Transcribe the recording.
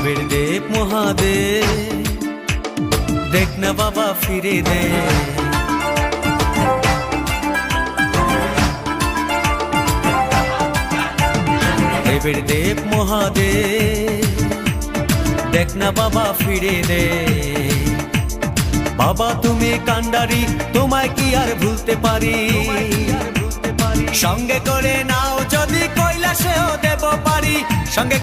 দেবের দেব মহাদেব, দেখ না বাবা ফিরে দে। দেবের দেব মহাদেব, দেখ না বাবা ফিরে দে। বাবা তুমি কান্ডারি, তোমায় কি আর ভুলতে পারি? সঙ্গে করে নাও যদি কৈলাসেও দেব পারি, সঙ্গে